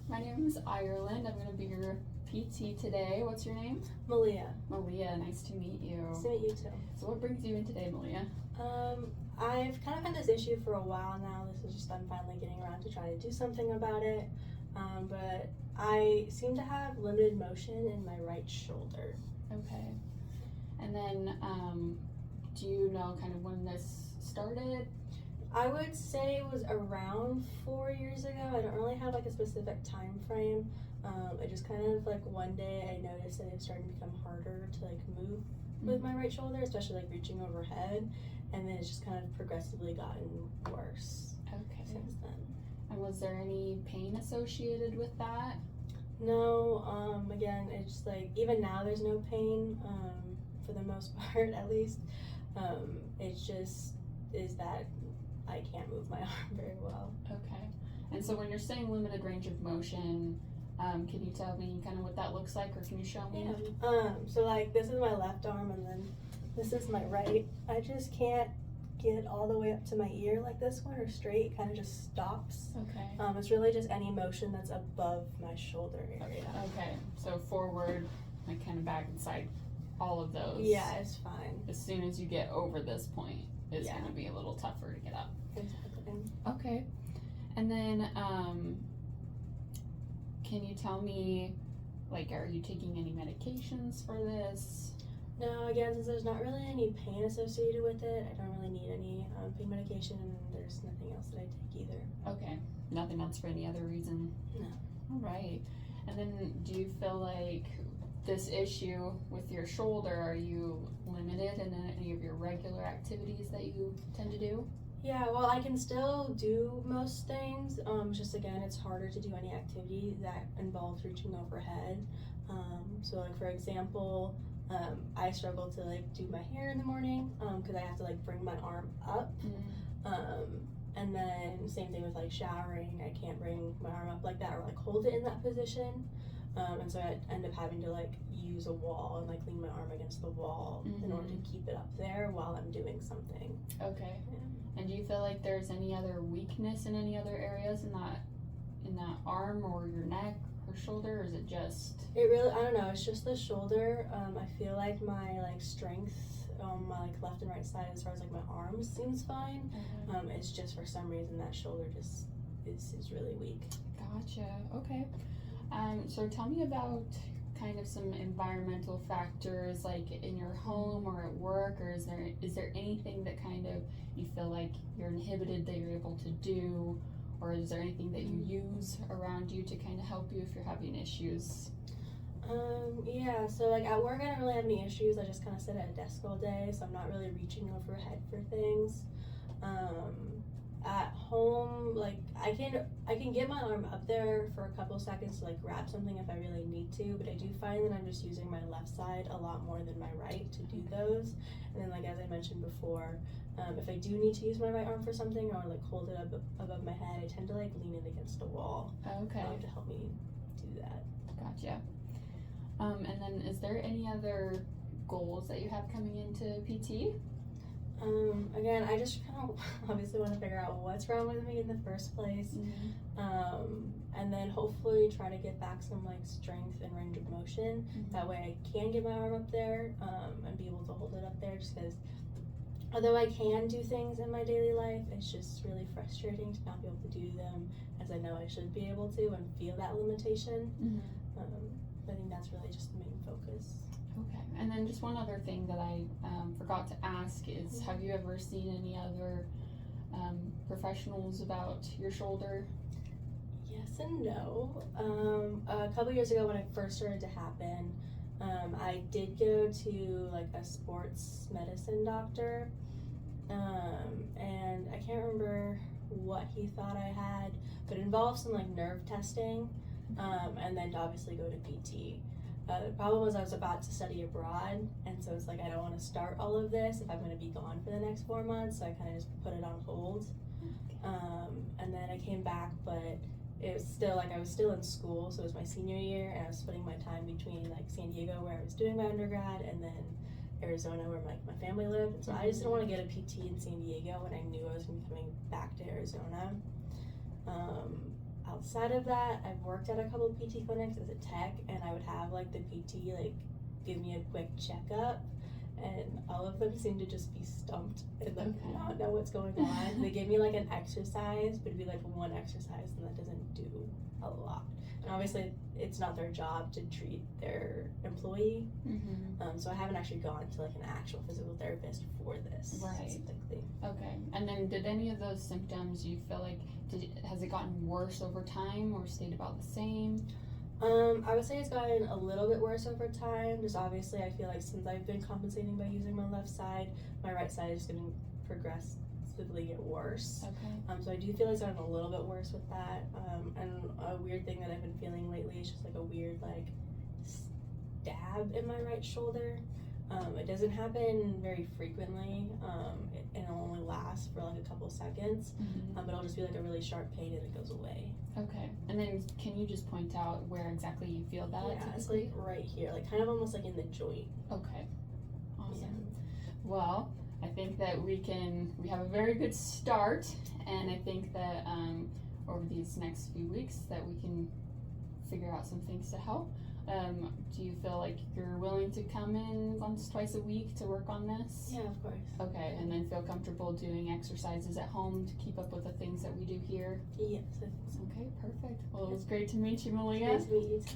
My name is Ireland. I'm going to be your PT today. What's your name? Malia. Malia, nice to meet you. Nice to meet you too. So what brings you in today, Malia? I've kind of had this issue for a while now. This is just I'm finally getting around to try to do something about it. But I seem to have limited motion in my right shoulder. Okay. And then, do you know kind of when this started? I would say it was around 4 years ago. I don't really have like a specific time frame. I just kind of like one day I noticed that it was starting to become harder to like move with my right shoulder, especially like reaching overhead, and then it's just kind of progressively gotten worse since then. And was there any pain associated with that? No, again, it's just like even now there's no pain, for the most part at least. It just is that I can't move my arm very well. Okay. And so when you're saying limited range of motion, can you tell me kind of what that looks like, or can you show me? Yeah. So like this is my left arm and then this is my right. I just can't get all the way up to my ear like this one or straight. It kind of just stops. Okay. It's really just any motion that's above my shoulder area. Okay. So forward, like kind of back and side, all of those. Yeah, it's fine. As soon as you get over this point, it's going to be a little tougher to get up. Exactly. Okay. And then, can you tell me, like, are you taking any medications for this? No, again, since there's not really any pain associated with it, I don't really need any pain medication, and there's nothing else that I take either. Okay. Nothing else for any other reason? No. All right. And then do you feel like this issue with your shoulder, are you limited in any of your regular activities that you tend to do? Yeah, well, I can still do most things. Just again, it's harder to do any activity that involves reaching overhead. So like for example, I struggle to like do my hair in the morning because I have to like bring my arm up. And then same thing with like showering. I can't bring my arm up like that or like hold it in that position. And so I end up having to like use a wall and like lean my arm against the wall in order to keep it up there while I'm doing something. Okay. Yeah. And do you feel like there's any other weakness in any other areas in that arm or your neck or shoulder, or is it just? It really, I don't know, it's just the shoulder. I feel like my like strength on my like left and right side as far as like my arms seems fine. It's just for some reason that shoulder just is really weak. Gotcha. Okay. So tell me about kind of some environmental factors, like in your home or at work, or is there anything that kind of you feel like you're inhibited that you're able to do, or is there anything that you use around you to kind of help you if you're having issues? Yeah, so like at work I don't really have any issues. I just kind of sit at a desk all day, so I'm not really reaching overhead for things. At home, like I can get my arm up there for a couple seconds to like grab something if I really need to, but I do find that I'm just using my left side a lot more than my right to do those. And then like as I mentioned before, if I do need to use my right arm for something or like hold it up above my head, I tend to like lean it against a wall Okay. to help me do that. Gotcha. And then is there any other goals that you have coming into PT? Again, I just kind of obviously want to figure out what's wrong with me in the first place. And then hopefully try to get back some like strength and range of motion. That way I can get my arm up there and be able to hold it up there, just because although I can do things in my daily life, it's just really frustrating to not be able to do them as I know I should be able to and feel that limitation. I think that's really just the main focus. Okay, and then just one other thing that I forgot to ask is, have you ever seen any other professionals about your shoulder? Yes and no. A couple years ago when it first started to happen, I did go to like a sports medicine doctor, and I can't remember what he thought I had, but it involved some like nerve testing, and then to obviously go to PT. The problem was I was about to study abroad, and so it's like I don't want to start all of this if I'm going to be gone for the next 4 months, so I kind of just put it on hold. And then I came back, but it was still like I was still in school, so it was my senior year, and I was splitting my time between like San Diego, where I was doing my undergrad, and then Arizona, where my family lived. And so I just didn't want to get a PT in San Diego when I knew I was going to be coming back to Arizona. outside of that, I've worked at a couple PT clinics as a tech, and I would have like the PT like give me a quick checkup, and all of them seem to just be stumped and like Okay. not know what's going on. They give me like an exercise, but it'd be like one exercise, and that doesn't do a lot. And obviously, it's not their job to treat their employee. Mm-hmm. So I haven't actually gone to like an actual physical therapist for this Right. specifically. Okay. And then did any of those symptoms you feel like has it gotten worse over time or stayed about the same? I would say it's gotten a little bit worse over time. Just obviously, I feel like since I've been compensating by using my left side, my right side is going to progressively get worse. Okay. So I do feel it's gotten a little bit worse with that. And a weird thing that I've been feeling lately is just like a weird like stab in my right shoulder. It doesn't happen very frequently, and it'll only last for like a couple seconds, Mm-hmm. but it'll just be like a really sharp pain and it goes away. Okay. And then can you just point out where exactly you feel that? Yeah, it's typically? like right here, like kind of almost like in the joint. Okay. Awesome. Well, I think that we have a very good start, and I think that over these next few weeks that we can figure out some things to help. Do you feel like you're willing to come in once, twice a week to work on this? Yeah, of course. Okay, and then feel comfortable doing exercises at home to keep up with the things that we do here? Yes, I think so. Okay, perfect. Well, it was great to meet you, Malia. Nice to meet you too.